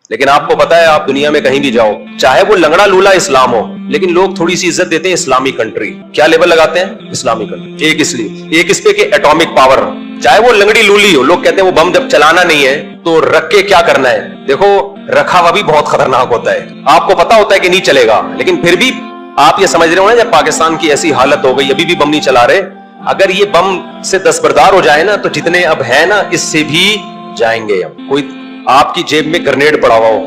لیکن آپ کو پتا ہے آپ دنیا میں کہیں بھی جاؤ, چاہے وہ لنگڑا لولا اسلام ہو, لیکن لوگ تھوڑی سی عزت دیتے ہیں اسلامی کنٹری. کیا لیبل لگاتے ہیں؟ اسلامی کنٹری. ایک اس لیے, ایک اس پہ کہ ایٹامک پاور, چاہے وہ لنگڑی لولی ہو. لوگ کہتے ہیں وہ بم جب چلانا نہیں ہے تو رکھ کے کیا کرنا ہے. دیکھو رکھا ہوا بھی بہت خطرناک ہوتا ہے, آپ کو پتا ہوتا ہے کہ نہیں چلے گا, لیکن پھر بھی آپ یہ سمجھ رہے ہو نا, جب پاکستان کی ایسی حالت ہو گئی ابھی بھی بم نہیں چلا رہے, اگر یہ بم سے دستبردار ہو جائے نا تو جتنے اب ہیں نا اس سے بھی جائیں گے. کوئی آپ کی جیب میں گرنیڈ پڑا ہوا ہو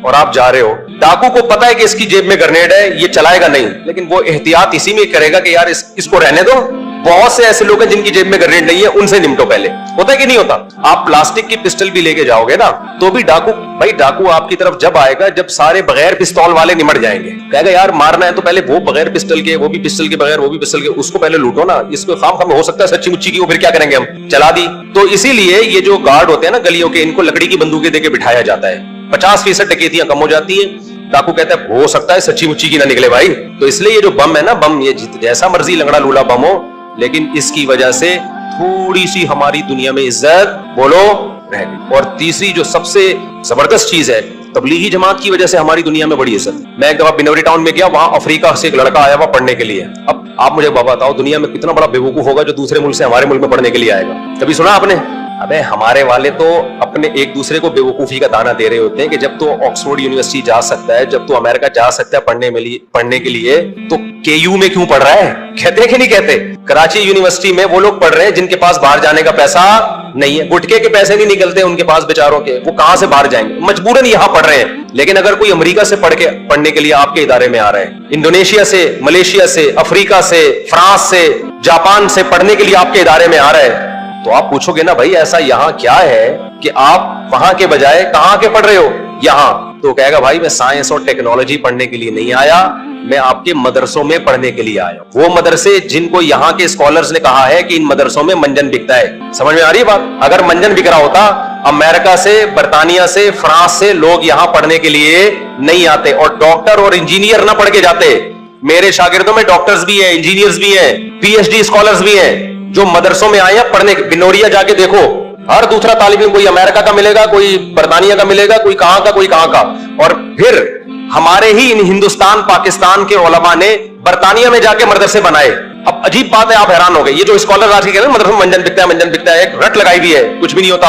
اور آپ جا رہے ہو, ڈاکو کو پتا ہے کہ اس کی جیب میں گرنیڈ ہے, یہ چلائے گا نہیں, لیکن وہ احتیاط اسی میں کرے گا کہ یار اس کو رہنے دو. بہت سے ایسے لوگ ہیں جن کی جیب میں گرنیڈ نہیں ہے, ان سے نمٹو پہلے. ہوتا ہے کہ نہیں ہوتا؟ آپ پلاسٹک کی پسٹل بھی لے کے جاؤ گے نا تو بھی ڈاکو, بھائی ڈاکو آپ کی طرف جب آئے گا جب سارے بغیر پستول والے نمٹ جائیں گے, کہے گا یار مارنا ہے تو پہلے وہ بغیر پسٹل کے, وہ بھی پسٹل کے بغیر, وہ بھی پسٹل کے, اس کو پہلے لوٹو نا. اس کو خام ہو سکتا ہے سچی مچی کی, وہ پھر کیا کریں گے, ہم چلا دی. تو اسی لیے یہ جو گارڈ ہوتے ہیں نا گلیوں کے, ان کو لکڑی کی بندوقیں دے کے بٹھایا جاتا ہے, 50% ڈکیتیاں کم ہو جاتی ہیں. ڈاکو کہتا ہے ہو سکتا ہے سچی مچی کی نہ نکلے بھائی. تو اس لیے یہ جو بم ہے نا, بم یہ جیسا مرضی لنگڑا لولا بم ہو, لیکن اس کی وجہ سے تھوڑی سی ہماری دنیا میں عزت بولو رہ گئی. اور تیسری جو سب سے زبردست چیز ہے, تبلیغی جماعت کی وجہ سے ہماری دنیا میں بڑی عزت. میں ایک دفعہ بنوری ٹاؤن میں گیا, وہاں افریقہ سے ایک لڑکا آیا ہوا پڑھنے کے لیے. اب آپ مجھے بتاؤ دنیا میں کتنا بڑا بیوقوف ہوگا جو دوسرے ملک سے ہمارے ملک میں پڑھنے کے لیے آئے گا. کبھی سنا آپ نے؟ ابے ہمارے والے تو اپنے ایک دوسرے کو بیوقوفی کا دانہ دے رہے ہوتے ہیں کہ جب تو آکسفورڈ یونیورسٹی جا سکتا ہے, جب تو امریکہ جا سکتا ہے پڑھنے کے لیے, تو کے یو میں کیوں پڑھ رہا ہے؟ کہتے ہیں کہ نہیں کہتے؟ کراچی یونیورسٹی میں وہ لوگ پڑھ رہے ہیں جن کے پاس باہر جانے کا پیسہ نہیں ہے, گٹکے کے پیسے نہیں نکلتے ان کے پاس بیچاروں کے, وہ کہاں سے باہر جائیں گے, مجبوراً یہاں پڑھ رہے ہیں. لیکن اگر کوئی امریکہ سے پڑھنے کے لیے آپ کے ادارے میں آ رہا ہے, انڈونیشیا سے, ملیشیا سے, افریقہ سے, فرانس سے, جاپان سے پڑھنے کے لیے آپ کے ادارے میں آ رہا ہے, تو آپ پوچھو گے نا بھائی ایسا یہاں کیا ہے کہ آپ وہاں کے بجائے کہاں کے پڑھ رہے ہو یہاں. تو کہے گا بھائی میں سائنس اور ٹیکنالوجی پڑھنے کے لیے نہیں آیا, میں آپ کے مدرسوں میں پڑھنے کے لیے آیا. وہ مدرسے جن کو یہاں کے اسکالرز نے کہا ہے کہ ان مدرسوں میں منجن بکتا ہے. سمجھ میں آ رہی ہے بات؟ اگر منجن بک رہا ہوتا, امریکہ سے, برطانیہ سے, فرانس سے لوگ یہاں پڑھنے کے لیے نہیں آتے, اور ڈاکٹر اور انجینئر نہ پڑھ کے جاتے. میرے شاگردوں میں ڈاکٹرز بھی ہیں, انجینئرز بھی ہیں, پی ایچ ڈی اسکالرز بھی ہیں جو مدرسوں میں آئے ہیں پڑھنے. بنوریا جا کے دیکھو, ہر دوسرا طالب علم کوئی امریکہ کا ملے گا, کوئی برطانیہ کا ملے گا, کوئی کہاں کا, کوئی کہاں کا. اور پھر ہمارے ہی ہندوستان پاکستان کے علماء نے برطانیہ میں جا کے مدرسے بنائے. اب عجیب بات ہے, آپ حیران ہو گئے, یہ جو اسکالر آج کے کہتے ہیں مدرسوں میں منجن بکتا ہے, ایک رٹ لگائی ہوئی ہے, کچھ بھی نہیں ہوتا.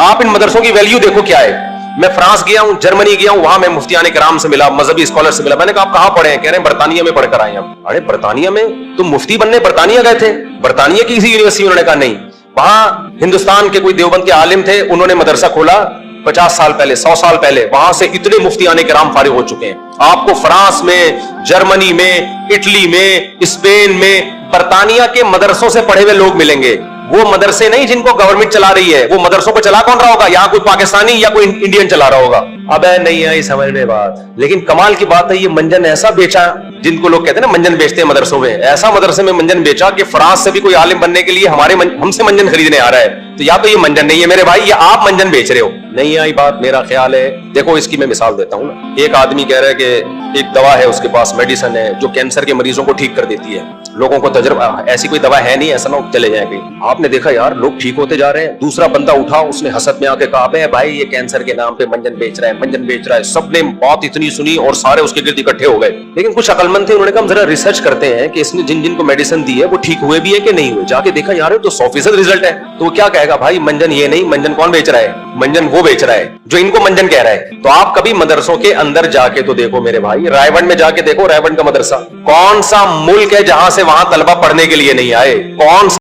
آپ ان مدرسوں کی ویلیو دیکھو کیا ہے. میں فرانس گیا ہوں, جرمنی گیا ہوں, وہاں میں مفتیان کرام سے ملا, مذہبی اسکالر سے ملا. میں نے کہا آپ کہاں پڑھے ہیں؟ کہہ رہے ہیں برطانیہ میں پڑھ کر آئے ہیں. ارے برطانیہ میں تم مفتی بننے برطانیہ گئے تھے؟ برطانیہ کی کسی یونیورسٹی. انہوں نے کہا نہیں, وہاں ہندوستان کے کوئی دیوبند کے عالم تھے, انہوں نے مدرسہ کھولا 50 سال پہلے, 100 سال پہلے, وہاں سے اتنے مفتیان کرام فارغ ہو چکے ہیں. آپ کو فرانس میں, جرمنی میں, اٹلی میں, اسپین میں, برطانیہ کے مدرسوں سے پڑھے ہوئے لوگ ملیں گے. وہ مدرسے نہیں جن کو گورنمنٹ چلا رہی ہے, وہ مدرسوں کو چلا کون رہا ہوگا؟ یہاں کوئی پاکستانی یا کوئی انڈین چلا رہا ہوگا. اب نہیں آئی سمجھ میں بات. لیکن کمال کی بات ہے, یہ منجن ایسا بیچا, جن کو لوگ کہتے ہیں نا منجن بیچتے ہیں مدرسوں میں, ایسا مدرسے میں منجن بیچا کہ فرانس سے بھی کوئی عالم بننے کے لیے ہم سے منجن خریدنے آ رہا ہے. تو یا تو یہ منجن نہیں ہے میرے بھائی, یہ آپ منجن بیچ رہے ہو. نہیں آئی بات. میرا خیال ہے, دیکھو اس کی میں مثال دیتا ہوں. ایک آدمی کہہ رہا ہے کہ ایک دوا ہے اس کے پاس, میڈیسن ہے جو کینسر کے مریضوں کو ٹھیک کر دیتی ہے. لوگوں کو تجربہ, ایسی کوئی دوا ہے نہیں, ایسا نہ چلے جائیں کہیں. آپ نے دیکھا یار لوگ ٹھیک ہوتے جا رہے ہیں. دوسرا بندہ اٹھا, اس نے حسد میں آ کے کہا بھائی یہ کینسر کے نام پہ منجن بیچ رہا ہے, منجن بیچ رہا ہے. سب نے بات اتنی سنی اور سارے اس کے گرد اکٹھے ہو گئے. لیکن کچھ عقل مند تھے, انہوں نے کہا ہم ذرا ریسرچ کرتے ہیں کہ اس نے جن کو میڈیسن دی ہے وہ ٹھیک ہوئے بھی ہے کہ نہیں ہوئے. جا کے دیکھا یار تو 100% ریزلٹ ہے. تو وہ کیا کہے گا بھائی منجن یہ نہیں, منجن کون بیچ رہا ہے؟ منجن وہ بیچ رہا ہے جو ان کو منجن کہہ رہا ہے. تو آپ کبھی مدرسوں کے اندر جا کے تو دیکھو میرے بھائی, رائے میں جا کے دیکھو, رائے کا مدرسہ کون سا ملک ہے جہاں سے وہاں طلبہ پڑھنے کے لیے نہیں آئے؟ کون